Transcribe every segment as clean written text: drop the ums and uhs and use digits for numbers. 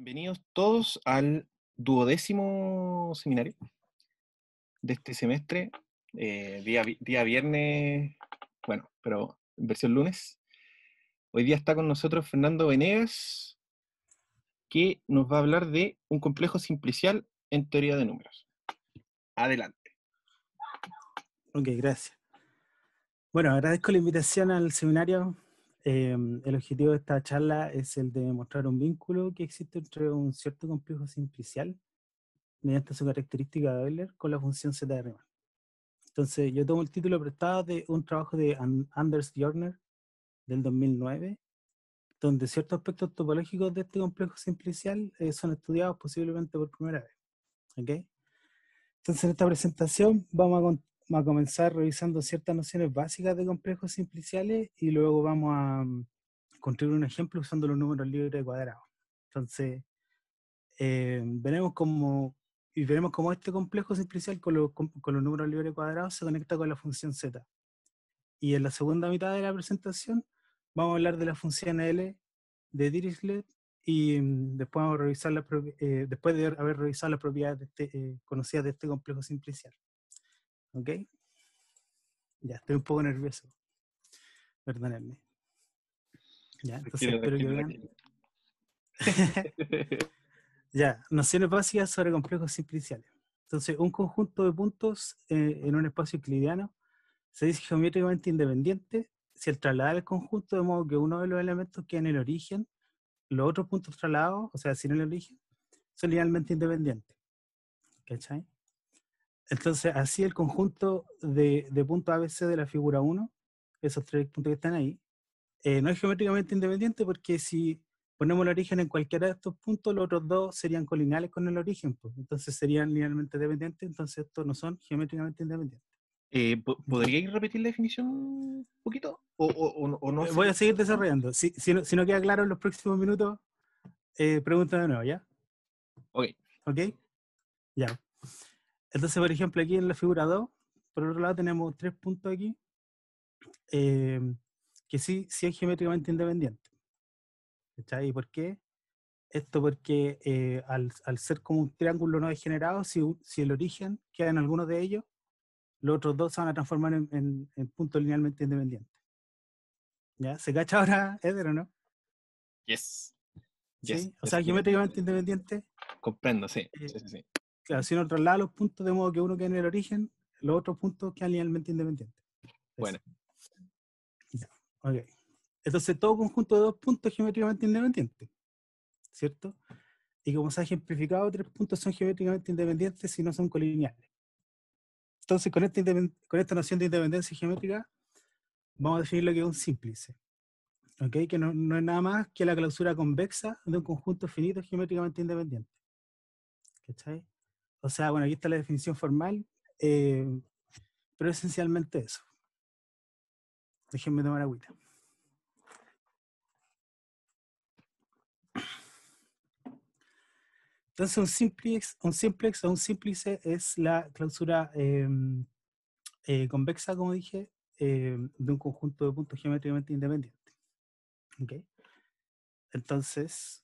Bienvenidos todos al 12º seminario de este semestre, día viernes, bueno, pero en versión lunes. Hoy día está con nosotros Fernando Venegas, que nos va a hablar de un complejo simplicial en teoría de números. Adelante. Ok, gracias. Bueno, agradezco la invitación al seminario. El objetivo de esta charla es el de mostrar un vínculo que existe entre un cierto complejo simplicial mediante su característica de Euler con la función z de Riemann. Entonces, yo tomo el título prestado de un trabajo de Anders Jorner del 2009, donde ciertos aspectos topológicos de este complejo simplicial son estudiados posiblemente por primera vez. ¿Okay? Entonces, en esta presentación vamos a comenzar revisando ciertas nociones básicas de complejos simpliciales y luego vamos a construir un ejemplo usando los números libres cuadrados. Entonces, veremos cómo este complejo simplicial con los números libres cuadrados se conecta con la función z. Y en la segunda mitad de la presentación vamos a hablar de la función L de Dirichlet y después vamos a revisar después de haber revisado las propiedades conocidas de este complejo simplicial. ¿Ok? Ya, estoy un poco nervioso. Perdónenme. Ya, entonces Tranquilo, espero que tranquilo, vean. tranquilo. Ya, nociones básicas sobre complejos simpliciales. Entonces, un conjunto de puntos en un espacio euclidiano se dice geométricamente independiente si al trasladar el conjunto de modo que uno de los elementos queda en el origen, los otros puntos trasladados, o sea, sin el origen, son linealmente independientes. ¿Cachai? Entonces, así el conjunto de puntos ABC de la figura 1, esos tres puntos que están ahí, no es geométricamente independiente porque si ponemos el origen en cualquiera de estos puntos, los otros dos serían colineales con el origen, pues. Entonces serían linealmente dependientes, entonces estos no son geométricamente independientes. ¿Okay? ¿Podríais repetir la definición un poquito? ¿O no Voy sería a seguir necesario? desarrollando. Si no queda claro en los próximos minutos, pregunta de nuevo, ¿ya? Ok. ¿Ok? Ya. Entonces, por ejemplo, aquí en la figura 2, por otro lado tenemos tres puntos aquí, eh, que sí es geométricamente independiente. ¿Cachai? ¿Y por qué? Esto porque al ser como un triángulo no degenerado, si el origen queda en alguno de ellos, los otros dos se van a transformar en puntos linealmente independientes. ¿Ya? ¿Se cacha ahora, Eder, o no? Yes. Yes. ¿Sí? O Yes. sea, geométricamente independiente, Comprendo, sí. eh, Sí, sí, sí. claro, si uno traslada los puntos de modo que uno quede en el origen, los otros puntos quedan linealmente independientes. Eso. Bueno. Ya. Ok. Entonces, todo conjunto de dos puntos es geométricamente independiente, ¿cierto? Y como se ha ejemplificado, tres puntos son geométricamente independientes si no son colineales. Entonces, con esta noción de independencia geométrica, vamos a definir lo que es un símplice, ¿ok? Que no es nada más que la clausura convexa de un conjunto finito geométricamente independiente, ¿cachai? O sea, bueno, aquí está la definición formal, eh, pero esencialmente eso. Déjenme tomar agüita. Entonces, un simplex o un símplice es la clausura convexa, como dije, de un conjunto de puntos geométricamente independientes, ¿ok? Entonces,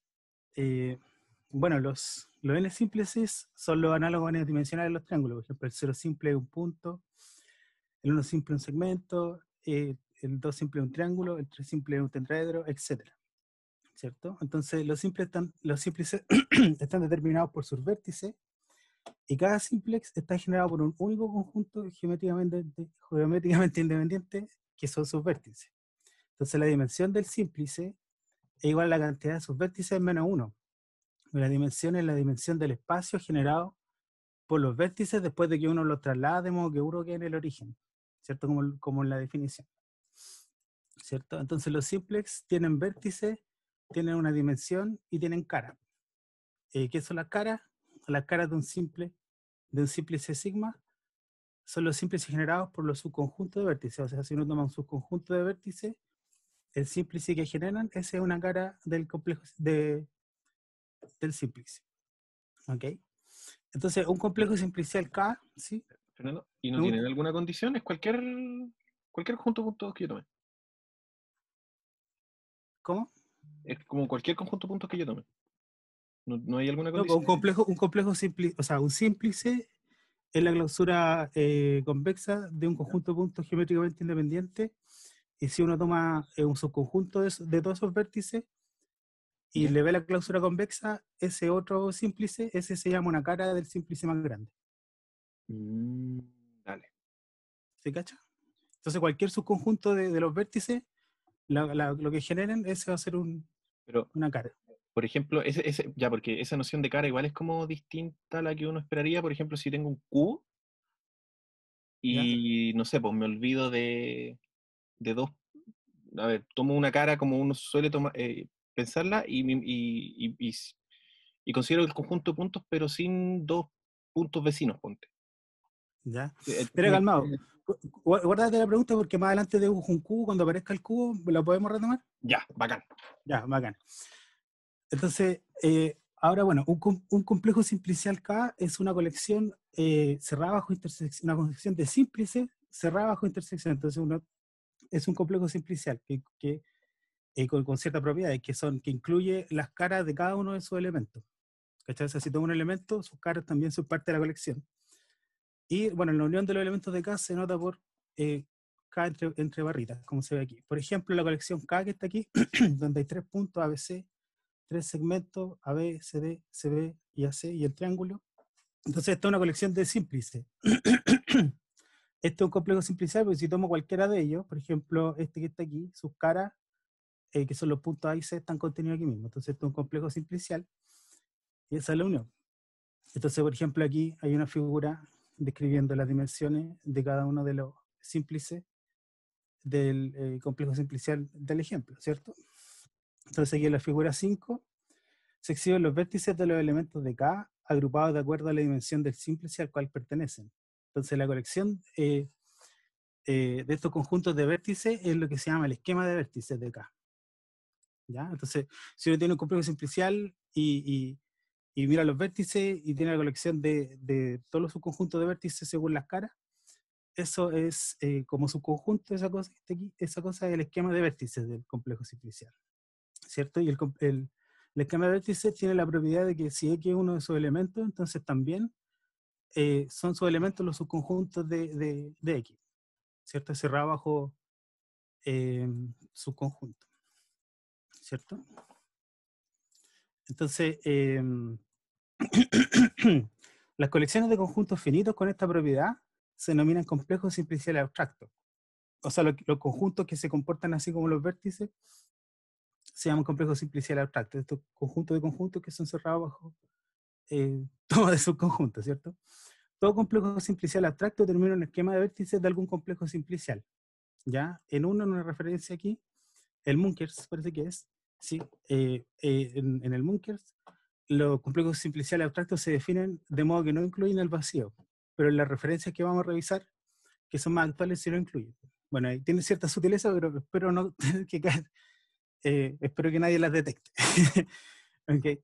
bueno, los n símplices son los análogos n dimensionales de los triángulos. Por ejemplo, el 0 simple es un punto, el 1 simple es un segmento, el 2 simple es un triángulo, el 3 simple es un tetraedro, etcétera, ¿cierto? Entonces, los símplices están determinados por sus vértices y cada simplex está generado por un único conjunto geométricamente independiente que son sus vértices. Entonces, la dimensión del símplice es igual a la cantidad de sus vértices menos 1. La dimensión es la dimensión del espacio generado por los vértices después de que uno los traslada de modo que uno quede en el origen, ¿cierto? Como en la definición, ¿cierto? Entonces los simplex tienen vértices, tienen una dimensión y tienen cara. ¿Qué son las caras? Las caras de un símplice sigma, son los símplices generados por los subconjuntos de vértices. O sea, si uno toma un subconjunto de vértices, el símplice que generan, esa es una cara del complejo del símplice. ¿Ok? Entonces, un complejo simplicial K, ¿sí? Fernando, ¿y no Un- tienen alguna condición? Es cualquier conjunto de puntos que yo tome. ¿Cómo? Es como cualquier conjunto de puntos que yo tome. ¿No hay alguna No, pues condición? un complejo simple, o sea, un símplice es la clausura convexa de un conjunto de puntos geométricamente independientes. Y si uno toma un subconjunto de todos esos vértices y ¿Ya? le ve la clausura convexa, ese otro símplice, ese se llama una cara del símplice más grande. Mm, dale. ¿Se cacha? Entonces cualquier subconjunto de los vértices, lo que generen, ese va a ser Pero, una cara. por ejemplo, ya, porque esa noción de cara igual es como distinta a la que uno esperaría. Por ejemplo, si tengo un cubo ¿Ya? y no sé, pues me olvido de dos. A ver, tomo una cara como uno suele pensarla y considero el conjunto de puntos, pero sin dos puntos vecinos, ponte. ¿Ya? Pero Tiene que calmado. ser- Guárdate la pregunta porque más adelante dibujo un cubo. Cuando aparezca el cubo, ¿lo podemos retomar? Ya, bacán. Ya, bacán. Entonces, ahora bueno, un complejo simplicial K es una colección cerrada bajo intersección, una colección de símplices cerrada bajo intersección. Entonces, uno es un complejo simplicial con ciertas propiedades que incluye las caras de cada uno de sus elementos. ¿Cachai? O sea, si tomo un elemento, sus caras también son parte de la colección. Y bueno, la unión de los elementos de K se nota por K entre barritas, como se ve aquí. Por ejemplo, la colección K que está aquí, donde hay 3 puntos ABC, 3 segmentos, AB, CD, CB y AC y el triángulo. Entonces, esta es una colección de símplices. Este es un complejo simplicial, porque si tomo cualquiera de ellos, por ejemplo, este que está aquí, sus caras, que son los puntos A y C, están contenidos aquí mismo. Entonces, esto es un complejo simplicial y esa es la unión. Entonces, por ejemplo, aquí hay una figura describiendo las dimensiones de cada uno de los símplices del complejo simplicial del ejemplo, ¿cierto? Entonces, aquí en la figura 5 se exhiben los vértices de los elementos de K agrupados de acuerdo a la dimensión del símplice al cual pertenecen. Entonces, la colección de estos conjuntos de vértices es lo que se llama el esquema de vértices de K. ¿Ya? Entonces, si uno tiene un complejo simplicial y mira los vértices y tiene la colección de todos los subconjuntos de vértices según las caras, eso es como subconjunto, esa cosa que está aquí, esa cosa es el esquema de vértices del complejo simplicial, ¿cierto? Y el esquema de vértices tiene la propiedad de que si X es uno de sus elementos, entonces también son sus elementos los subconjuntos de X, ¿cierto? Cerrado bajo subconjunto, ¿cierto? Entonces, las colecciones de conjuntos finitos con esta propiedad se denominan complejos simpliciales abstractos. O sea, los conjuntos que se comportan así como los vértices se llaman complejos simpliciales abstractos. Estos conjuntos de conjuntos que son cerrados bajo toma de subconjuntos, ¿cierto? Todo complejo simplicial abstracto termina en un esquema de vértices de algún complejo simplicial. ¿Ya? En una referencia aquí, el Munkers parece que es, sí, en el Munkers los complejos simpliciales abstractos se definen de modo que no incluyen el vacío, pero en las referencias que vamos a revisar, que son más actuales, sí lo incluyen. Bueno, ahí tiene cierta sutileza, pero espero no tener que caer, espero que nadie las detecte. Okay.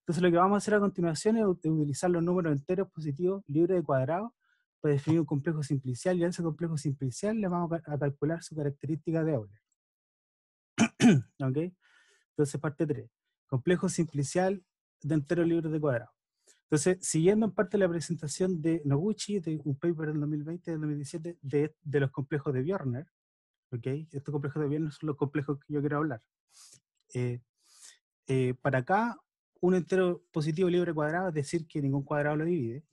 Entonces lo que vamos a hacer a continuación es utilizar los números enteros positivos libres de cuadrados para definir un complejo simplicial, y a ese complejo simplicial le vamos a calcular su característica de Euler. ¿Okay? Entonces parte 3. Complejo simplicial de enteros libres de cuadrados. Entonces, siguiendo en parte la presentación de Noguchi, de un paper del 2020, del 2017, de los complejos de Björner, ¿okay? Estos complejos de Björner son los complejos que yo quiero hablar. Para acá, un entero positivo libre cuadrado es decir que ningún cuadrado lo divide,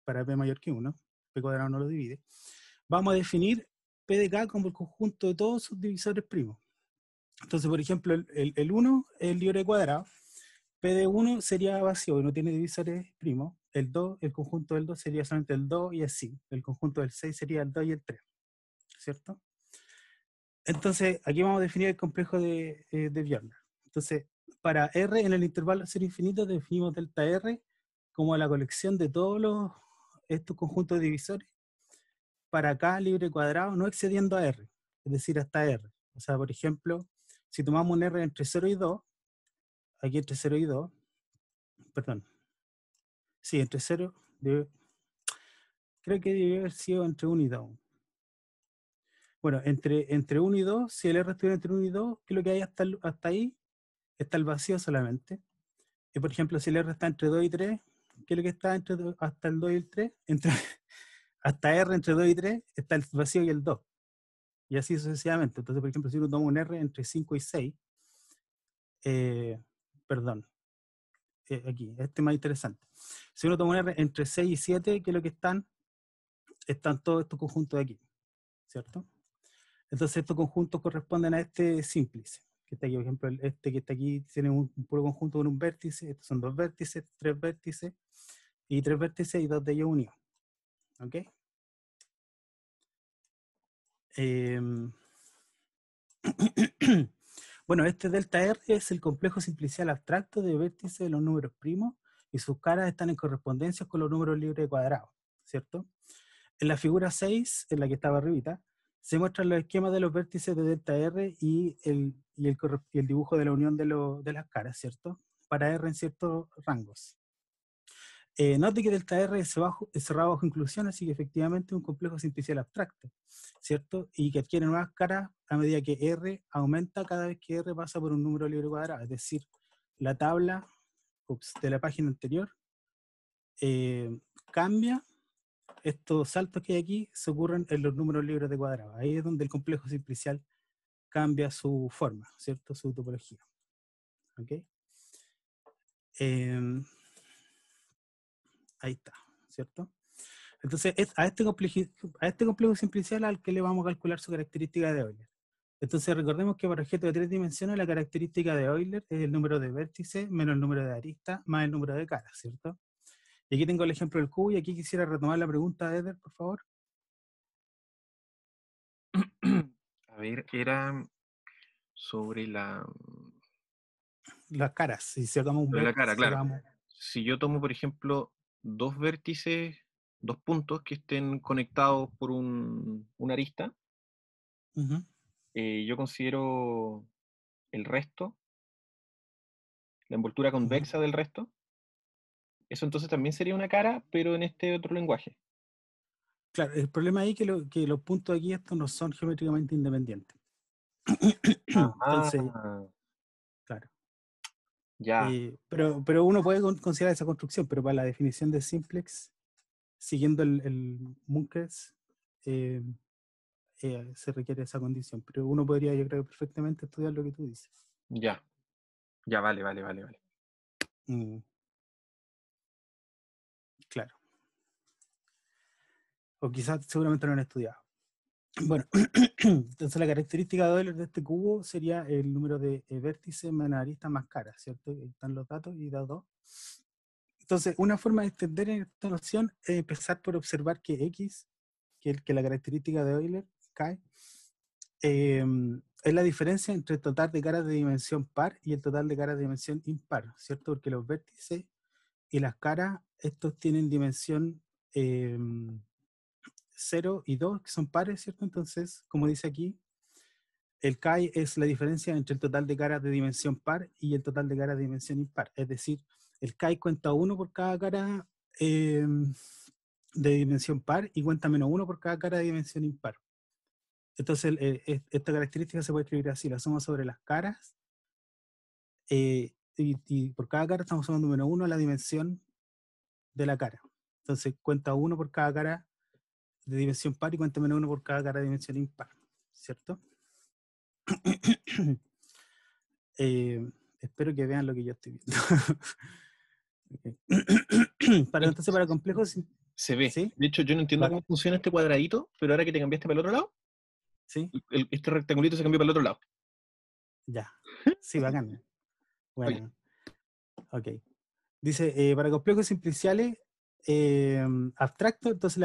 para p mayor que 1, p cuadrado no lo divide. Vamos a definir p de k como el conjunto de todos sus divisores primos. Entonces, por ejemplo, el 1 es el libre cuadrado, p de 1 sería vacío y no tiene divisores primos. El 2, el conjunto del 2 sería solamente el 2 y así. El conjunto del 6 sería el 2 y el 3, ¿cierto? Entonces, aquí vamos a definir el complejo de Björner. Entonces, para R en el intervalo cero infinito definimos delta R como la colección de todos estos conjuntos divisores para K libre cuadrado no excediendo a R, es decir, hasta R. O sea, por ejemplo, si tomamos un R entre 0 y 2, aquí entre 0 y 2, perdón, sí, entre 0, creo que debe haber sido entre 1 y 2. Bueno, entre 1 y 2, si el R estuviera entre 1 y 2, ¿qué es lo que hay hasta ahí? está el vacío solamente. Y por ejemplo, si el R está entre 2 y 3, ¿qué es lo que está hasta el 2 y el 3? Hasta R entre 2 y 3 está el vacío y el 2. Y así sucesivamente. Entonces, por ejemplo, si uno toma un R entre 5 y 6, eh, perdón, aquí, este es más interesante. Si uno toma un R entre 6 y 7, ¿qué es lo que están todos estos conjuntos de aquí, ¿cierto? Entonces estos conjuntos corresponden a este símplice, que está aquí, por ejemplo, este que está aquí tiene un puro conjunto con un vértice, estos son 2 vértices, 3 vértices, y 3 vértices y 2 de ellos unidos, ¿ok? Bueno, este delta R es el complejo simplicial abstracto de vértices de los números primos y sus caras están en correspondencia con los números libres de cuadrado, ¿cierto? En la figura 6, en la que estaba arribita, se muestran los esquemas de los vértices de delta R y el dibujo de la unión de las caras, ¿cierto? Para R en ciertos rangos. Note que delta R es cerrado bajo inclusión, así que efectivamente es un complejo simplicial abstracto, ¿cierto? Y que adquiere nuevas caras a medida que R aumenta cada vez que R pasa por un número libre cuadrado. Es decir, la tabla de la página anterior cambia. Estos saltos que hay aquí se ocurren en los números libres de cuadrado. Ahí es donde el complejo simplicial cambia su forma, ¿cierto? Su topología. ¿Ok? Ahí está, ¿cierto? Entonces, es a este complejo simplicial al que le vamos a calcular su característica de Euler. Entonces, recordemos que para objetos de 3 dimensiones, la característica de Euler es el número de vértices menos el número de aristas más el número de caras, ¿cierto? Y aquí tengo el ejemplo del cubo, y aquí quisiera retomar la pregunta de Eder, por favor. A ver, era sobre Las caras, si sacamos un sobre la vértice, cara, claro. sacamos... Si yo tomo, por ejemplo, dos vértices, dos puntos que estén conectados por una arista, Uh-huh, yo considero el resto, la envoltura uh-huh. convexa del resto. Eso entonces también sería una cara, pero en este otro lenguaje. Claro, el problema ahí es que los puntos aquí estos no son geométricamente independientes. Entonces, Ah, claro. ya, Pero uno puede considerar esa construcción, pero para la definición de simplex, siguiendo el Munkes, eh, se requiere esa condición. Pero uno podría, yo creo, perfectamente estudiar lo que tú dices. ya, ya, vale, vale, vale, vale. Mm, claro. O quizás seguramente no han estudiado. Bueno, entonces la característica de Euler de este cubo sería el número de vértices menos aristas más caras, ¿cierto? Ahí están los datos y dados. Entonces, una forma de extender esta noción es empezar por observar que X, que la característica de Euler, K, es la diferencia entre el total de caras de dimensión par y el total de caras de dimensión impar, ¿cierto? Porque los vértices y las caras, estos tienen dimensión 0 y 2, que son pares, ¿cierto? Entonces, como dice aquí, el chi es la diferencia entre el total de caras de dimensión par y el total de caras de dimensión impar. Es decir, el chi cuenta 1 por cada cara de dimensión par y cuenta menos 1 por cada cara de dimensión impar. Entonces, esta característica se puede escribir así: la suma sobre las caras, y por cada cara estamos sumando menos 1 a la dimensión de la cara. Entonces, cuenta 1 por cada cara de dimensión par y cuenta menos 1 por cada cara de dimensión impar, ¿cierto? Espero que vean lo que yo estoy viendo. Entonces, para complejos, Se ve. ¿sí? De hecho, yo no entiendo Va, cómo funciona este cuadradito, pero ahora que te cambiaste para el otro lado, ¿sí? este rectangulito se cambió para el otro lado. Ya. Sí, bacán. Ok. Bueno, ok. Dice, para complejos simpliciales abstractos, entonces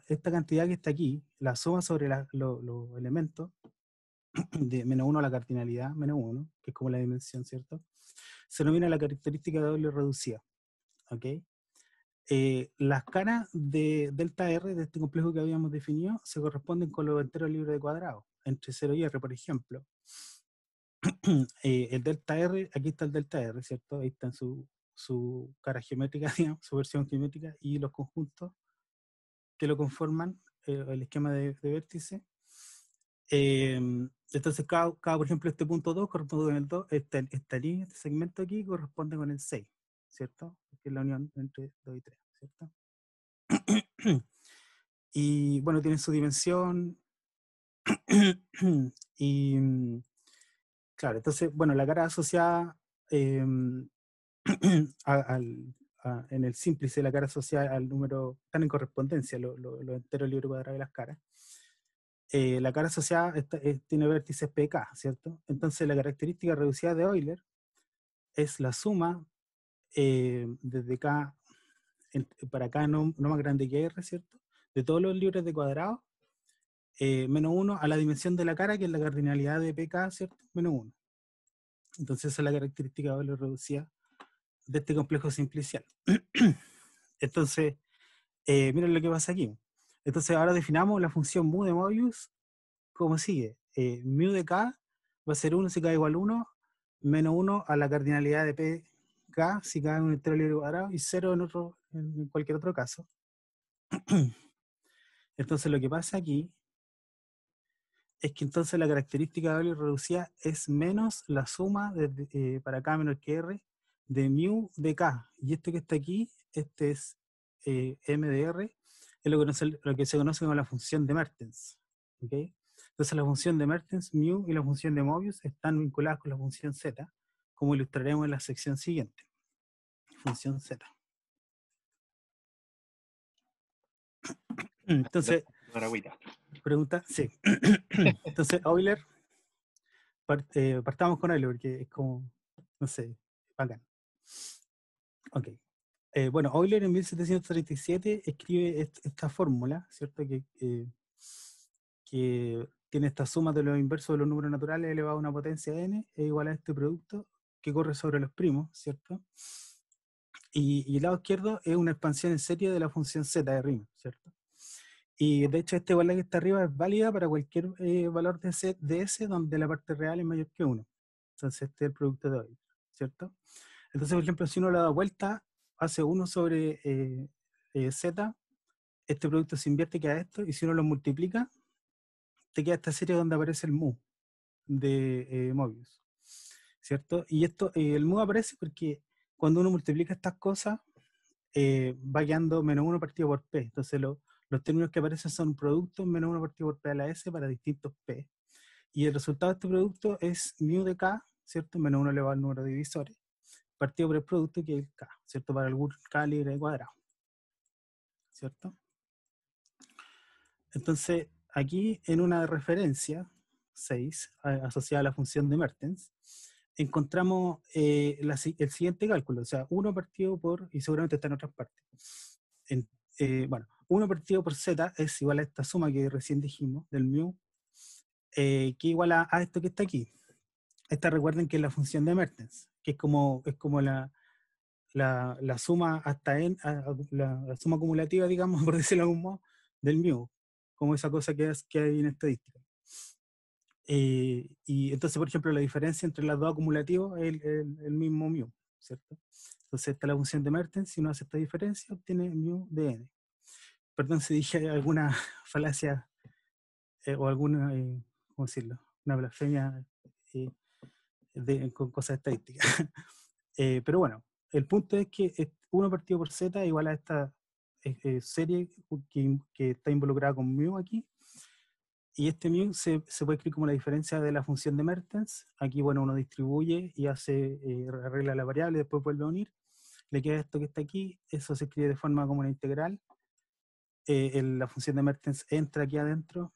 esta cantidad que está aquí, la suma sobre los elementos, de menos 1 a la cardinalidad, menos 1, que es como la dimensión, ¿cierto? Se denomina la característica de doble reducida. ¿Ok? Las caras de delta R, de este complejo que habíamos definido, se corresponden con los enteros libres de cuadrado, entre 0 y R, por ejemplo. El delta R, aquí está el delta R, ¿cierto? Ahí está en su cara geométrica, digamos, su versión geométrica, y los conjuntos que lo conforman, el esquema de vértice. Entonces, por ejemplo, este punto 2 corresponde con el 2, esta línea, este segmento aquí corresponde con el 6, ¿cierto? Que es la unión entre 2 y 3, ¿cierto? Y bueno, tiene su dimensión. Y claro, entonces, bueno, la cara asociada en el símplice, la cara asociada al número, están en correspondencia los enteros libres cuadrados de las caras. La cara asociada tiene vértices pk, ¿cierto? Entonces la característica reducida de Euler es la suma desde k para k no más grande que r, ¿cierto? De todos los libres de cuadrado, menos 1 a la dimensión de la cara, que es la cardinalidad de pk, ¿cierto? Menos 1. Entonces esa es la característica de Euler reducida de este complejo simplicial. Entonces, miren lo que pasa aquí. Entonces ahora definamos la función mu de Mobius como sigue. Mu de k va a ser 1 si k igual a 1, menos 1 a la cardinalidad de pk si k es un entero libre cuadrado, y 0 en cualquier otro caso. Entonces lo que pasa aquí es que entonces la característica de Euler reducida es menos la suma para k menor que r de mu de k. Y esto que está aquí, este es m de r, es lo que se conoce como la función de Mertens. ¿Okay? Entonces la función de Mertens, mu, y la función de Mobius están vinculadas con la función z, como ilustraremos en la sección siguiente. Función z. Entonces, pregunta, sí. Entonces, Euler, partamos con Euler, porque es como, no sé, bacán. Ok. Bueno, Euler en 1737 escribe esta fórmula, ¿cierto? Que tiene esta suma de los inversos de los números naturales elevado a una potencia n es igual a este producto que corre sobre los primos, ¿cierto? Y el lado izquierdo es una expansión en serie de la función z de Riemann, ¿cierto? Y de hecho esta igualdad que está arriba es válida para cualquier valor de S donde la parte real es mayor que 1. Entonces este es el producto de Euler, ¿cierto? Entonces, por ejemplo, si uno le da vuelta, hace 1 sobre z, este producto se invierte y queda esto, y si uno lo multiplica, te queda esta serie donde aparece el mu de Mobius, ¿cierto? Y esto, el mu aparece porque cuando uno multiplica estas cosas, va quedando menos 1 partido por p. Entonces los términos que aparecen son productos menos 1 partido por p a la s para distintos p. Y el resultado de este producto es mu de k, ¿cierto? Menos 1 elevado al número de divisores, partido por el producto que es el k, ¿cierto? Para algún k libre de cuadrado, ¿cierto? Entonces, aquí en una referencia 6, asociada a la función de Mertens, encontramos el siguiente cálculo, o sea, 1 partido por, y seguramente está en otras partes. Bueno, 1 partido por z es igual a esta suma que recién dijimos, del mu, que es igual a esto que está aquí. Esta, recuerden que es la función de Mertens, que es como la suma hasta n, la suma acumulativa, digamos, por decirlo de algún modo, del mu, como esa cosa que hay en estadística. Y entonces, por ejemplo, la diferencia entre las dos acumulativos es el mismo mu, ¿cierto? Entonces, esta es la función de Mertens. Si uno hace esta diferencia, obtiene mu de n. Perdón si dije alguna falacia o alguna, ¿cómo decirlo? Una blasfemia con cosas estadísticas. Pero bueno, el punto es que 1 partido por z es igual a esta serie que está involucrada con mu aquí. Y este mu se puede escribir como la diferencia de la función de Mertens. Aquí, bueno, uno distribuye y arregla la variable, después vuelve a unir. Le queda esto que está aquí, eso se escribe de forma como una integral. La función de Mertens entra aquí adentro.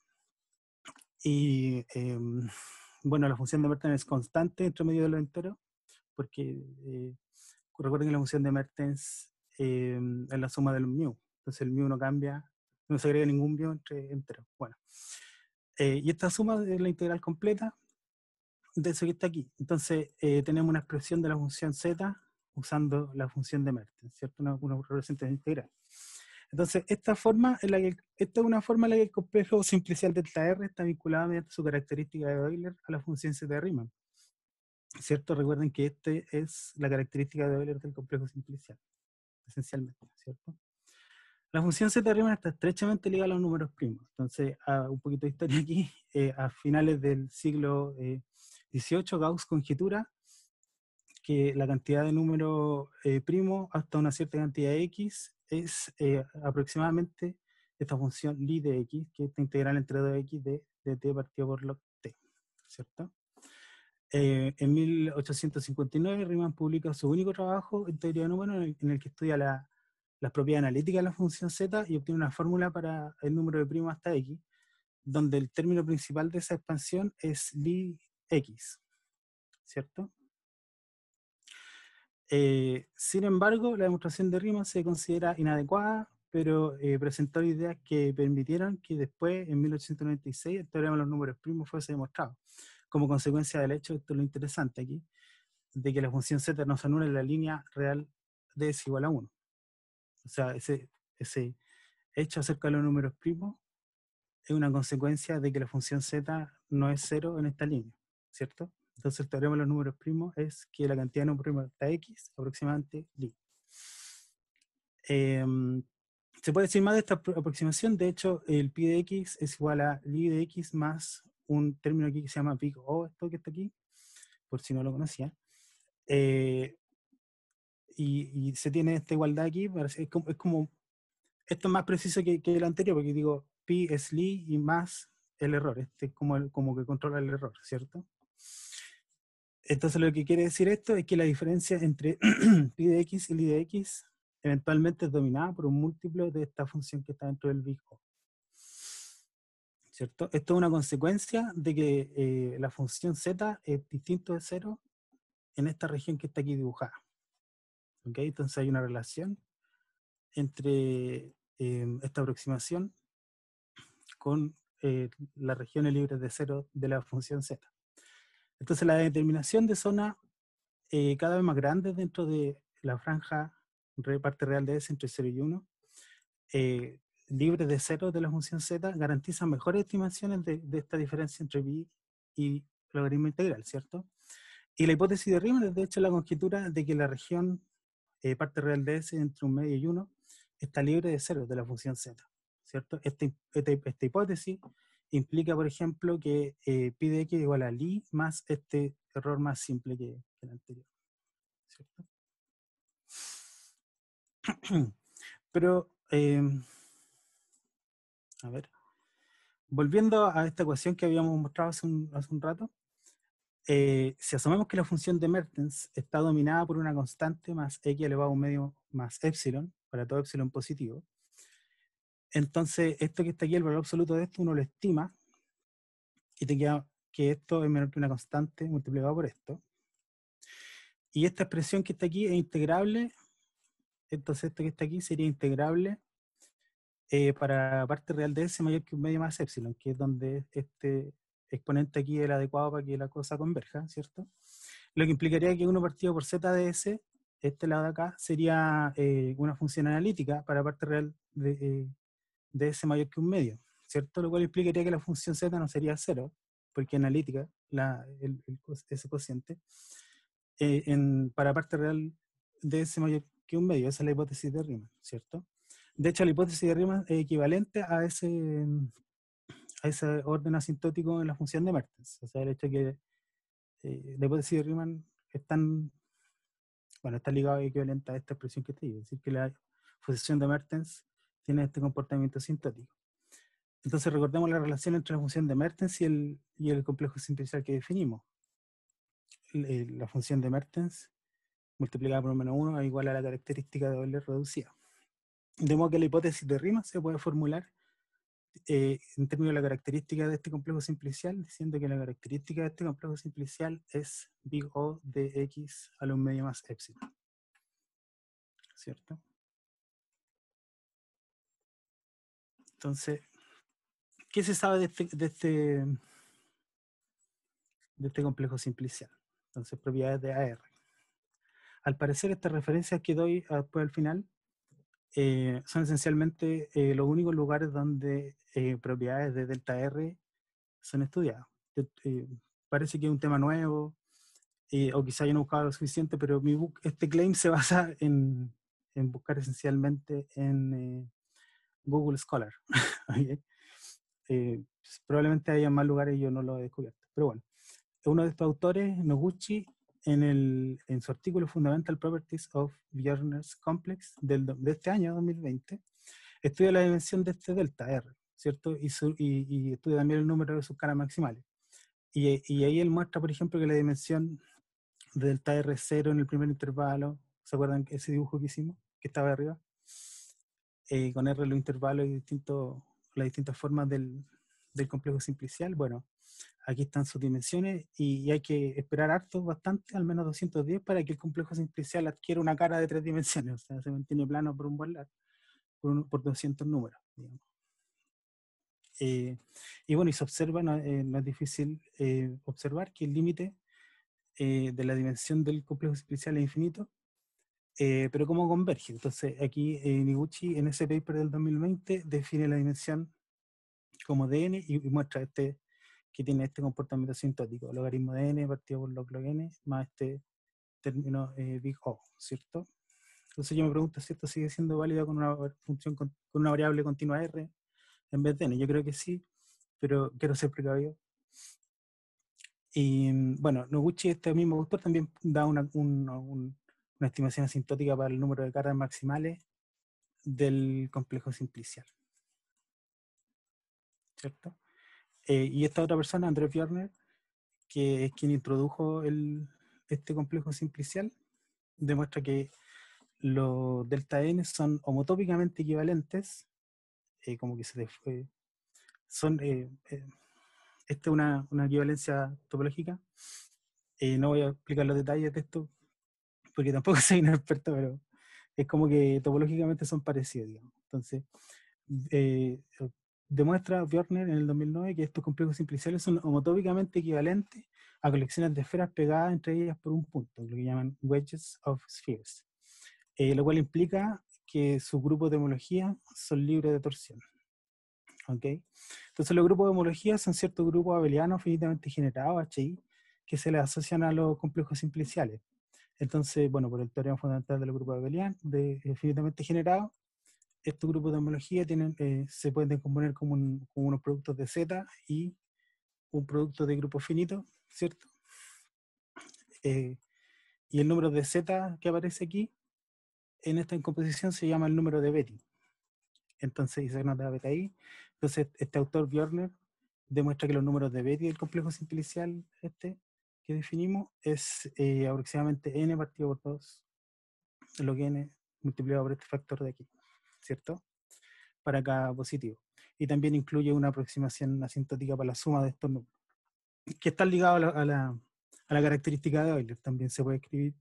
Y bueno, la función de Mertens es constante entre medio de los enteros, porque recuerden que la función de Mertens es la suma del mu. Entonces el mu no cambia, no se agrega ningún mu entre enteros. Bueno. Y esta suma es la integral completa de eso que está aquí. Entonces, tenemos una expresión de la función z usando la función de Mertens, ¿cierto? Una representación integral. Entonces, esta es una forma en la que el complejo simplicial delta R está vinculado mediante su característica de Euler a la función z de Riemann. ¿Cierto? Recuerden que esta es la característica de Euler del complejo simplicial, esencialmente, ¿cierto? La función z de Riemann está estrechamente ligada a los números primos. Entonces, un poquito de historia aquí. A finales del siglo XVIII, Gauss conjetura que la cantidad de números primos hasta una cierta cantidad de x es aproximadamente esta función Lie de x, que es esta integral entre 2x de t partido por log t, ¿cierto? En 1859, Riemann publica su único trabajo en teoría de números en el que estudia las propiedades analíticas de la función z y obtiene una fórmula para el número de primos hasta x, donde el término principal de esa expansión es Lie x, ¿cierto? Sin embargo, la demostración de Riemann se considera inadecuada, pero presentó ideas que permitieron que después, en 1896, el teorema de los números primos fuese demostrado, como consecuencia del hecho, esto es lo interesante aquí, de que la función z no se anula en la línea real de s igual a 1. O sea, ese hecho acerca de los números primos es una consecuencia de que la función z no es cero en esta línea, ¿cierto? Entonces el teorema de los números primos es que la cantidad de números primos está x, aproximadamente Lie. Se puede decir más de esta aproximación. De hecho, el pi de x es igual a Lie de x más un término aquí que se llama big O, esto que está aquí, por si no lo conocía. Y se tiene esta igualdad aquí, es como esto es más preciso que el anterior, porque digo, pi es Lie y más el error, este es como que controla el error, ¿cierto? Entonces lo que quiere decir esto es que la diferencia entre pi de x y Lie de x eventualmente es dominada por un múltiplo de esta función que está dentro del big O, ¿cierto? Esto es una consecuencia de que la función z es distinto de cero en esta región que está aquí dibujada. ¿Ok? Entonces hay una relación entre esta aproximación con las regiones libres de cero de la función z. Entonces la determinación de zona cada vez más grande dentro de la franja parte real de S entre 0 y 1, libre de cero de la función z, garantiza mejores estimaciones de esta diferencia entre pi y logaritmo integral, ¿cierto? Y la hipótesis de Riemann es de hecho la conjetura de que la región parte real de S entre un medio y 1 está libre de cero de la función z, ¿cierto? Esta hipótesis implica, por ejemplo, que pi de x igual a Lie más este error más simple que el anterior, ¿cierto? Pero, a ver, volviendo a esta ecuación que habíamos mostrado hace un rato, si asumimos que la función de Mertens está dominada por una constante más x elevado a un medio más epsilon, para todo epsilon positivo, entonces esto que está aquí, el valor absoluto de esto, uno lo estima, y te queda que esto es menor que una constante multiplicado por esto. Y esta expresión que está aquí es integrable, entonces esto que está aquí sería integrable para parte real de S mayor que un medio más epsilon, que es donde este exponente aquí es el adecuado para que la cosa converja, ¿cierto? Lo que implicaría que 1 partido por z de S, este lado de acá, sería una función analítica para parte real de S mayor que un medio, ¿cierto? Lo cual implicaría que la función z no sería 0, porque analítica, ese cociente, para parte real de S mayor que un medio. Esa es la hipótesis de Riemann, ¿cierto? De hecho, la hipótesis de Riemann es equivalente a ese orden asintótico en la función de Mertens. O sea, el hecho de que la hipótesis de Riemann está ligado equivalente a esta expresión que te digo. Es decir, que la función de Mertens tiene este comportamiento asintótico. Entonces recordemos la relación entre la función de Mertens y el complejo simplicial que definimos. La función de Mertens multiplicada por menos 1 es igual a la característica de Euler reducida. De modo que la hipótesis de Riemann se puede formular en términos de la característica de este complejo simplicial, diciendo que la característica de este complejo simplicial es big O de x a un medio más epsilon, ¿cierto? Entonces, ¿qué se sabe de este complejo simplicial? Entonces, propiedades de AR. Al parecer, estas referencias que doy después al final son esencialmente los únicos lugares donde propiedades de delta R son estudiadas. Parece que es un tema nuevo, o quizá yo no he buscado lo suficiente, pero este claim se basa en buscar esencialmente Google Scholar. ¿Ok? Probablemente haya más lugares y yo no lo he descubierto. Pero bueno, uno de estos autores, Noguchi, en su artículo Fundamental Properties of Bjorner's Complex de este año, 2020, estudia la dimensión de este delta R, ¿cierto? Y estudia también el número de sus caras maximales. Y ahí él muestra, por ejemplo, que la dimensión de delta R es 0 en el primer intervalo. ¿Se acuerdan ese dibujo que hicimos? Que estaba arriba. Con R los intervalos y las distintas formas del complejo simplicial. Bueno, aquí están sus dimensiones y hay que esperar harto, bastante, al menos 210, para que el complejo simplicial adquiera una cara de 3 dimensiones. O sea, se mantiene plano por un buen lado, por 200 números, digamos. Y bueno, y se observa, no es difícil observar que el límite de la dimensión del complejo simplicial es infinito, pero ¿cómo converge? Entonces aquí Niguchi en ese paper del 2020 define la dimensión como de n y muestra que tiene este comportamiento asintótico, logaritmo de n partido por log n más este término big O, ¿cierto? Entonces yo me pregunto si esto sigue siendo válido con una función con una variable continua r en vez de n. Yo creo que sí, pero quiero ser precavido. Y bueno, Noguchi, este mismo autor, también da una estimación asintótica para el número de caras maximales del complejo simplicial, ¿cierto? Y esta otra persona, André Bjorner, que es quien introdujo este complejo simplicial, demuestra que los delta n son homotópicamente equivalentes, como que son, esta es una equivalencia topológica. No voy a explicar los detalles de esto, porque tampoco soy un experto, pero es como que topológicamente son parecidos, digamos. Entonces, eh, demuestra Bjorner en el 2009 que estos complejos simpliciales son homotópicamente equivalentes a colecciones de esferas pegadas entre ellas por un punto, lo que llaman wedges of spheres, lo cual implica que sus grupos de homología son libres de torsión. ¿Okay? Entonces los grupos de homología son ciertos grupos abelianos finitamente generados, HI, que se les asocian a los complejos simpliciales. Entonces, bueno, por el teorema fundamental de los grupos abelianos, finitamente generados, estos grupos de homología se pueden componer como unos productos de Z y un producto de grupo finito, ¿cierto? Y el número de Z que aparece aquí en esta composición se llama el número de Betti. Entonces, y se nota beta ahí. Entonces, este autor Bjorner demuestra que los números de Betti del complejo simplicial que definimos es aproximadamente n partido por 2, log n multiplicado por este factor de aquí, ¿cierto? Para cada positivo. Y también incluye una aproximación asintótica para la suma de estos números, que están ligados a la característica de Euler. También se puede escribir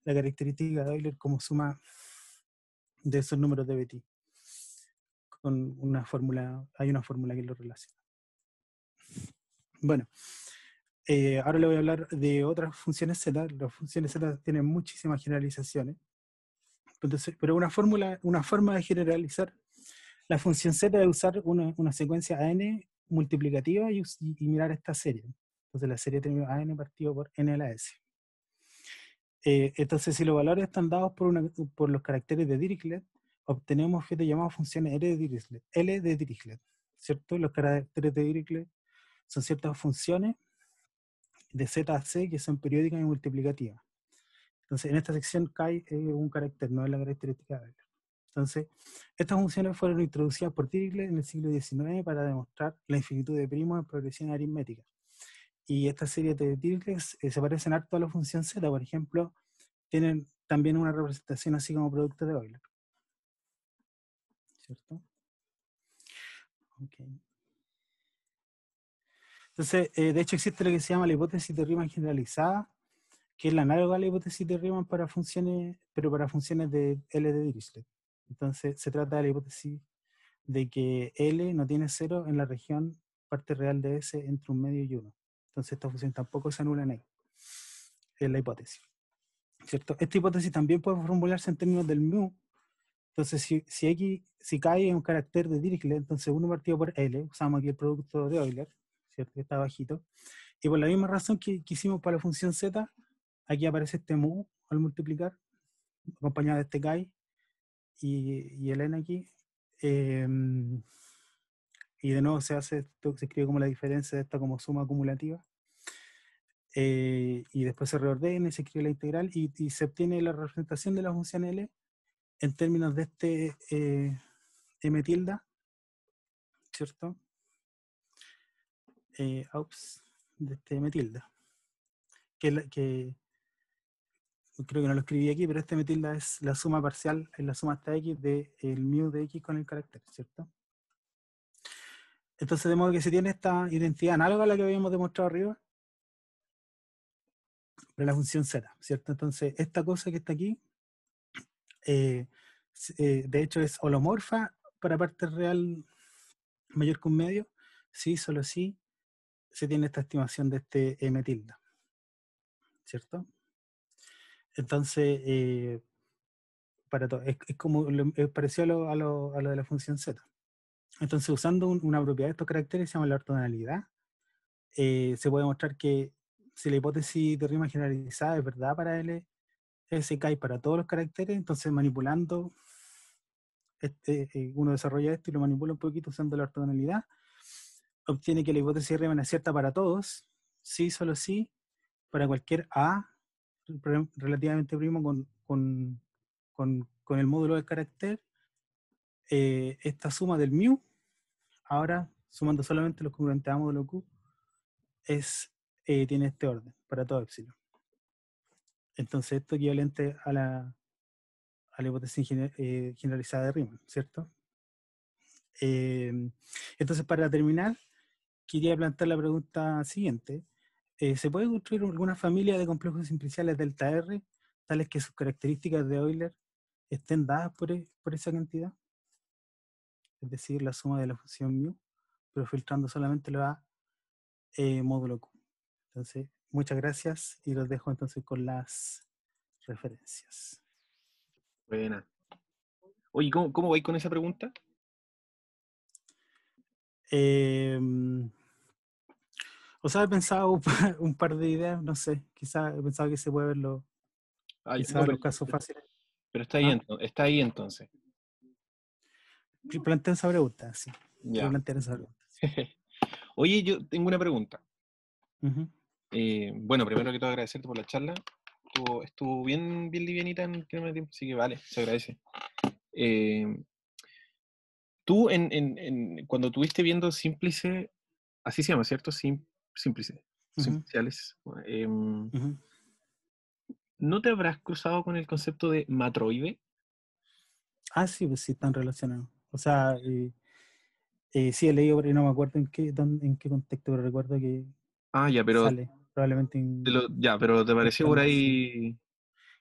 la característica de Euler como suma de esos números de Betti. Con una fórmula, hay una fórmula que lo relaciona. Bueno, ahora le voy a hablar de otras funciones Z. Las funciones Z tienen muchísimas generalizaciones. Entonces, pero una forma de generalizar la función Z es usar una secuencia AN multiplicativa y mirar esta serie. Entonces la serie tiene AN partido por N a la S. Entonces si los valores están dados por los caracteres de Dirichlet, obtenemos objetos llamados funciones L de Dirichlet, ¿cierto? Los caracteres de Dirichlet son ciertas funciones de Z a C que son periódicas y multiplicativas. Entonces en esta sección cae un carácter, no es la característica de Euler. Entonces, estas funciones fueron introducidas por Dirichlet en el siglo XIX para demostrar la infinitud de primos en progresión aritmética. Y estas series de Dirichlet se parecen harto a la función Z, por ejemplo, tienen también una representación así como producto de Euler. ¿Cierto? Okay. Entonces, de hecho existe lo que se llama la hipótesis de Riemann generalizada, que es la análoga a la hipótesis de Riemann para funciones, pero para funciones de L de Dirichlet. Entonces, se trata de la hipótesis de que L no tiene cero en la región parte real de S entre un medio y 1. Entonces esta función tampoco se anula en ahí. Es la hipótesis, ¿cierto? Esta hipótesis también puede formularse en términos del mu. Entonces si X, si cae en un carácter de Dirichlet, entonces 1 partido por L, usamos aquí el producto de Euler, ¿cierto? Que está bajito. Y por la misma razón que hicimos para la función Z, aquí aparece este mu al multiplicar, acompañado de este chi y el n aquí, Y de nuevo se hace esto, se escribe como la diferencia de esta como suma acumulativa. Y después se reordena y se escribe la integral y se obtiene la representación de la función L en términos de este m tilde, ¿cierto? De este m tilde, que creo que no lo escribí aquí, pero este m tilde es la suma parcial, es la suma hasta x de el mu de x con el carácter, ¿cierto? Entonces, de modo que se tiene esta identidad análoga a la que habíamos demostrado arriba, de la función z, ¿cierto? Entonces, esta cosa que está aquí, de hecho es holomorfa para parte real mayor que un medio, sí, solo sí, se tiene esta estimación de este m tilde, ¿cierto? Entonces, para todo, es como, es parecido a lo de la función z. Entonces, usando una propiedad de estos caracteres, se llama la ortogonalidad, se puede mostrar que si la hipótesis de rima generalizada es verdad para L, SK y para todos los caracteres, entonces manipulando, uno desarrolla esto y lo manipula un poquito usando la ortogonalidad, obtiene que la hipótesis de Riemann es cierta para todos, sí, solo sí, para cualquier A relativamente primo con el módulo del carácter, esta suma del mu, ahora sumando solamente los congruentes A módulo Q, tiene este orden para todo epsilon. Entonces esto es equivalente a la hipótesis generalizada de Riemann, ¿cierto? Entonces, para terminar, quería plantear la pregunta siguiente. ¿Se puede construir alguna familia de complejos simpliciales delta R, tales que sus características de Euler estén dadas por esa cantidad? Es decir, la suma de la función mu, pero filtrando solamente lo A módulo Q. Entonces, muchas gracias y los dejo entonces con las referencias. Buena. Oye, ¿cómo vais con esa pregunta? O sea, he pensado un par de ideas, no sé, quizás he pensado que se puede verlo, No, quizás los casos fáciles. pero ¿Ah? está ahí entonces. Planteo esa pregunta, sí. Quiero Ya. plantear esa pregunta. Oye, yo tengo una pregunta. Ujú. Bueno, primero que todo agradecerte por la charla. Estuvo bien livianita en tema tiempo, así que vale, se agradece. Eh, tú, cuando estuviste viendo Simplice, así se llama, ¿cierto? Simplice, Ujú. simpliciales. Ujú. ¿No te habrás cruzado con el concepto de matroide? Ah, sí, pues sí, están relacionados. O sea, sí he leído, pero no me acuerdo en qué contexto, pero recuerdo que Ah, ya, pero sale, probablemente pero te pareció por textualmente, sí. ahí.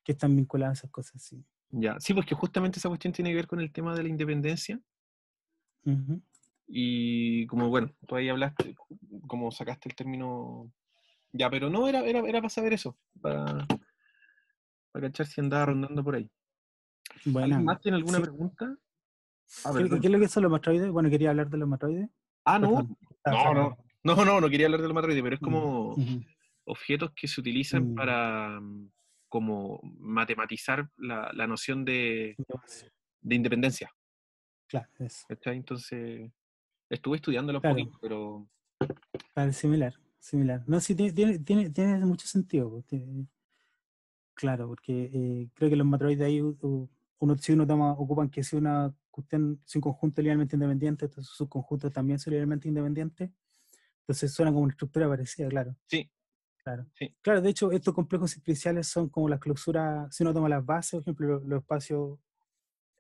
Que están vinculadas esas cosas, sí. Ya, sí, porque justamente esa cuestión tiene que ver con el tema de la independencia. Ujú. Y como, bueno, tú ahí hablaste, como sacaste el término. Ya, pero no, era para saber eso, para cachar si andaba rondando por ahí. ¿Alguien Buena. más tiene alguna Sí. pregunta? Ah, ¿Qué perdón. es lo que son los matroides? Bueno, quería hablar de los matroides. Ah, no, Perdón, estaba no, cerrado. no. No quería hablar de los matroides, pero es Mm, como ujú. objetos que se utilizan Mm, para como matematizar la noción entonces, de independencia. claro, eso. ¿Cachai? Entonces, estuve estudiándolo un Claro, poquito, pero claro, similar, similar. No, sí, tiene mucho sentido. Pues, claro, porque creo que los matroides ahí, si uno toma, ocupan que si una cuestión, si un conjunto es linealmente independiente, entonces sus conjuntos también son linealmente independientes. Entonces suena como una estructura parecida, claro. sí, Claro. sí, Claro, de hecho, estos complejos simpliciales son como las clausuras, si uno toma las bases, por ejemplo, los espacios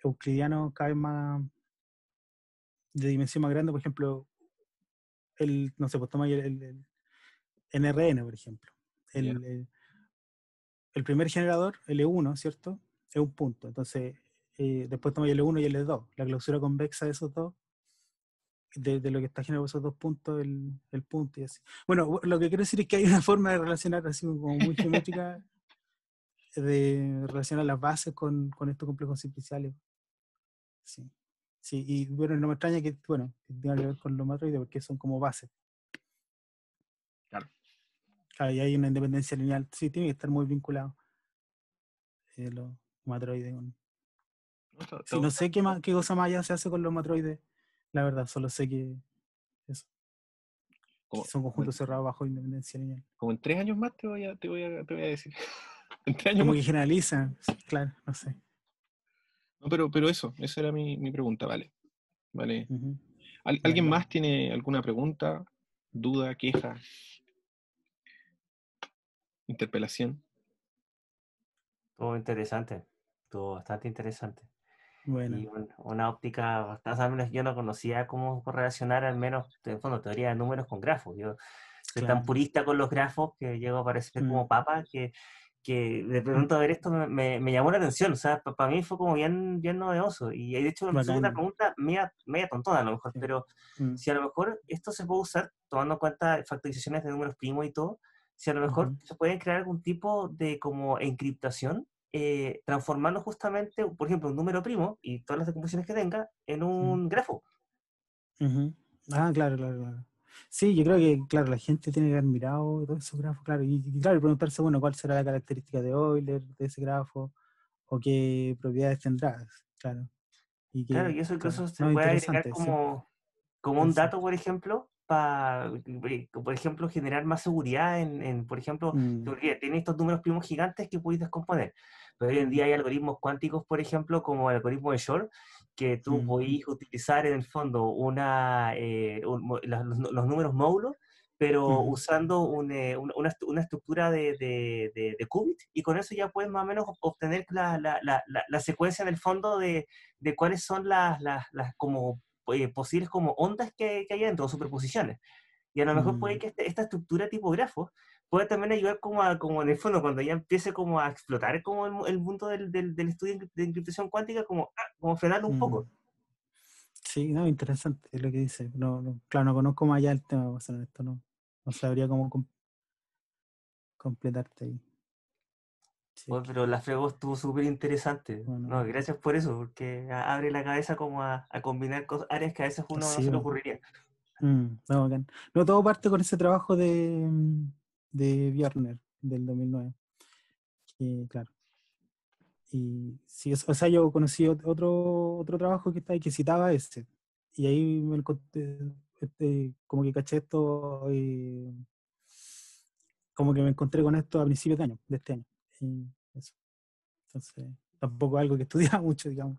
euclidianos cada vez más de dimensión más grande, por ejemplo, no sé, pues toma el NRN, por ejemplo. ya, El primer generador, L1, ¿cierto? Es un punto. Entonces, después toma el L1 y el L2. La clausura convexa de esos dos, de lo que está generado esos dos puntos, el punto y así. Bueno, lo que quiero decir es que hay una forma de relacionar así como muy geométrica, de relacionar las bases con estos complejos simpliciales. Sí. Sí, y bueno, no me extraña que, bueno, que tenga que ver con los matroides porque son como bases. claro. Claro, y hay una independencia lineal. Sí, tiene que estar muy vinculado los matroides No, Sí, no sé qué cosa más ya se hace con los matroides, la verdad, solo sé que eso, que como, son conjuntos cerrados bajo independencia lineal. como en 3 años más te voy a decir. En 3 años Como más. que generalizan, sí, claro, no sé. No, pero esa era mi pregunta, vale. Vale. Ujú. ¿Alguien Vale. más tiene alguna pregunta, duda, queja, interpelación? Todo interesante, todo bastante interesante. Bueno, Y una óptica bastante, al menos yo no conocía cómo correlacionar al menos, en fondo, teoría de números con grafos. Yo soy tan claro. purista con los grafos que llego a parecer Mm, como papa que de mm, pronto ver esto me llamó la atención. O sea, para mí fue como bien novedoso. Y de hecho me empezó con una bacán. pregunta media tontona a lo mejor, Sí. pero Mm, si a lo mejor esto se puede usar tomando en cuenta factorizaciones de números primos y todo, si a lo mejor ujú, se puede crear algún tipo de como encriptación transformando justamente, por ejemplo, un número primo y todas las decomposiciones que tenga en mm, un grafo. ujú. Ah, claro, claro, claro. Sí, yo creo que, claro, la gente tiene que haber mirado todos esos grafos, claro, y claro, y preguntarse, bueno, cuál será la característica de Euler de ese grafo, o qué propiedades tendrá, claro, y Claro, que, y eso claro, incluso se no, puede agregar interesante, sí, como un dato, interesante. por ejemplo, para, por ejemplo, generar más seguridad por ejemplo, Mm, tiene estos números primos gigantes que podéis descomponer. Pero hoy en mm, día hay algoritmos cuánticos, por ejemplo, como el algoritmo de Shor, que tú mm, podéis utilizar en el fondo los números módulos, pero ujú, usando una estructura de qubit, y con eso ya puedes más o menos obtener la secuencia en el fondo de cuáles son las como posibles como ondas que hay dentro, o superposiciones. Y a lo mejor puede mm, que esta estructura tipo grafo pueda también ayudar como en el fondo, cuando ya empiece como a explotar como el mundo del estudio de encriptación cuántica, como frenarlo un mm. poco. Sí, no, interesante es lo que dice. No, claro, no conozco más allá el tema, o sea, esto no, no sabría cómo completarte ahí. Sí, Oye, pero la Frego estuvo súper interesante. bueno, No, gracias por eso, porque abre la cabeza como a combinar áreas que a veces uno no sí, se le bueno. ocurriría. No, bacán. No, todo parte con ese trabajo de Björner del 2009. Que, claro. Y sí, o sea, yo conocí otro trabajo que está ahí que citaba ese. Y ahí me encontré, como que caché esto, como que me encontré con esto a principios de año, de este año. Y eso. Entonces, tampoco es algo que estudiaba mucho, digamos.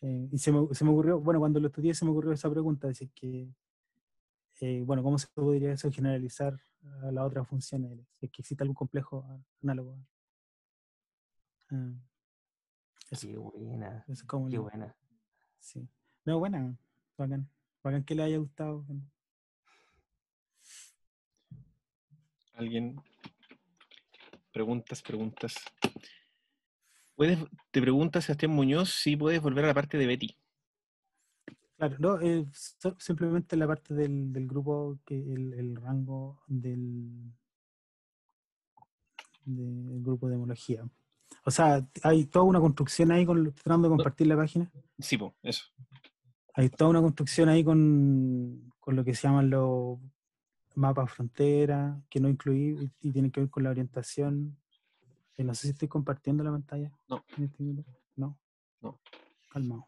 Y se me ocurrió, bueno, cuando lo estudié se me ocurrió esa pregunta, decir que, bueno, ¿cómo se podría eso generalizar a las otras funciones? Si es que existe algún complejo análogo. Ah, eso, Qué buena, eso es como qué buena. sí. No, buena, bacán. Bacán que le haya gustado. ¿Alguien? Preguntas. Te pregunta Sebastián Muñoz si puedes volver a la parte de Betty. Claro, no, simplemente la parte del grupo, que el rango del grupo de homología. O sea, hay toda una construcción ahí tratando de No, compartir la página. sí, po, eso. Hay toda una construcción ahí con lo que se llaman los mapas frontera, que no incluí y tienen que ver con la orientación. No sé si estoy compartiendo la pantalla No, en este minuto. No, no. calmado.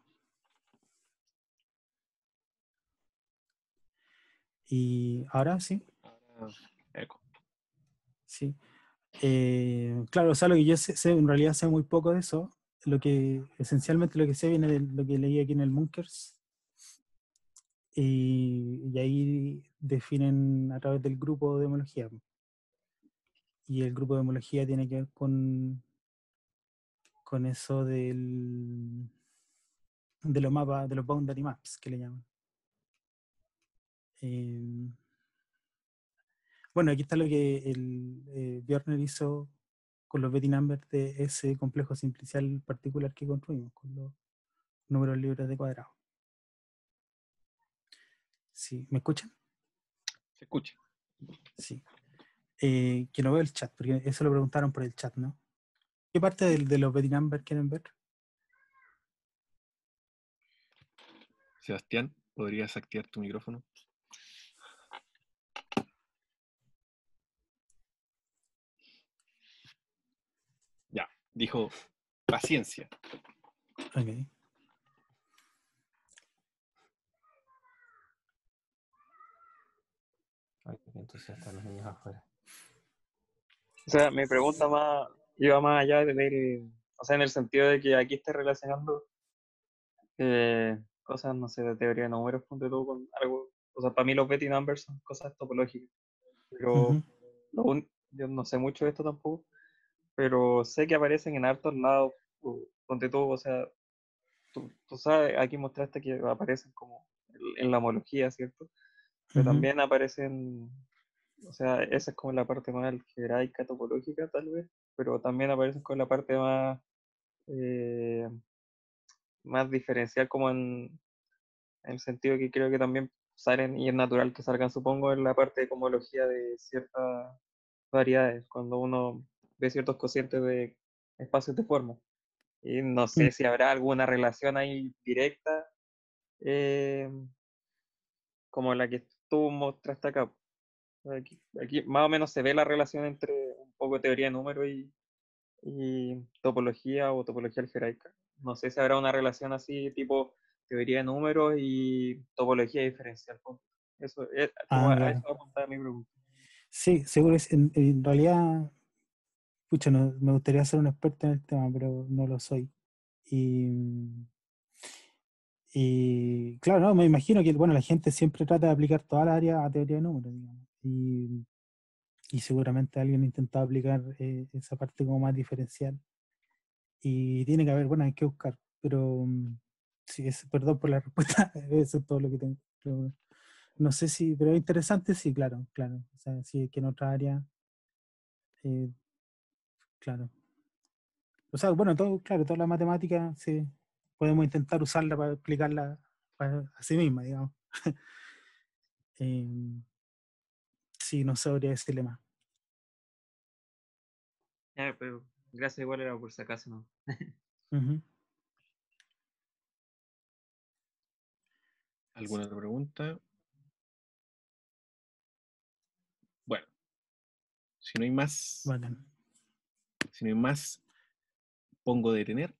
Y ahora sí, Ahora, eco. sí. Claro, o sea, lo que yo sé, en realidad sé muy poco de eso. Esencialmente lo que sé viene de lo que leí aquí en el Munkers. Y ahí definen a través del grupo de homología. Y el grupo de homología tiene que ver con eso de los mapas, de los boundary maps que le llaman. Eh, bueno, aquí está lo que el Björner hizo con los Betty Numbers de ese complejo simplicial particular que construimos, con los números libres de cuadrado. Sí, ¿me escuchan? Se escucha. Sí. Que no veo el chat, porque eso lo preguntaron por el chat, ¿no? ¿Qué parte de los Betty Numbers quieren ver? Sebastián, ¿podrías activar tu micrófono? Ya, dijo paciencia. Ok. Ay, entonces están los niños afuera. O sea, mi pregunta iba más allá o sea, en el sentido de que aquí esté relacionando cosas, no sé, de teoría de números, ponte tú con algo. O sea, para mí los Betty Numbers son cosas topológicas. Pero yo no sé mucho de esto tampoco, pero sé que aparecen en hartos lados. Ponte tú, o sea, tú sabes, aquí mostraste que aparecen como en la homología, ¿cierto? Pero también aparecen, o sea, esa es como la parte más algebraica, topológica, tal vez, pero también aparecen con la parte eh, más diferencial, como en el sentido que creo que también salen, y es natural que salgan, supongo, en la parte de homología de ciertas variedades, cuando uno ve ciertos cocientes de espacios de forma. Y no sé si habrá alguna relación ahí directa, eh, como la que tú mostraste acá. Aquí más o menos se ve la relación entre un poco de teoría de números y topología o topología algebraica. No sé si habrá una relación así, tipo teoría de números y topología diferencial. Eso es como a Claro. eso apuntaba mi pregunta. Sí, seguro es. En realidad, pucha, me gustaría ser un experto en el tema, pero no lo soy. Y claro, no, me imagino que bueno, la gente siempre trata de aplicar toda la área a teoría de números, digamos. Y seguramente alguien ha intentado aplicar esa parte como más diferencial. Y tiene que haber, bueno, hay que buscar. Pero sí, perdón por la respuesta, eso es todo lo que tengo. Pero, no sé si, pero es interesante, sí, claro, claro. O sea, sí, que en otra área, eh, claro. O sea, bueno, todo, claro, toda la matemática, sí, podemos intentar usarla para explicarla a sí misma, digamos. Em, sí, no sabría decirle más. Pero gracias, igual era por si acaso, ¿no? Ujú. ¿Alguna otra pregunta? Bueno, si no hay más, Bacán. pongo detener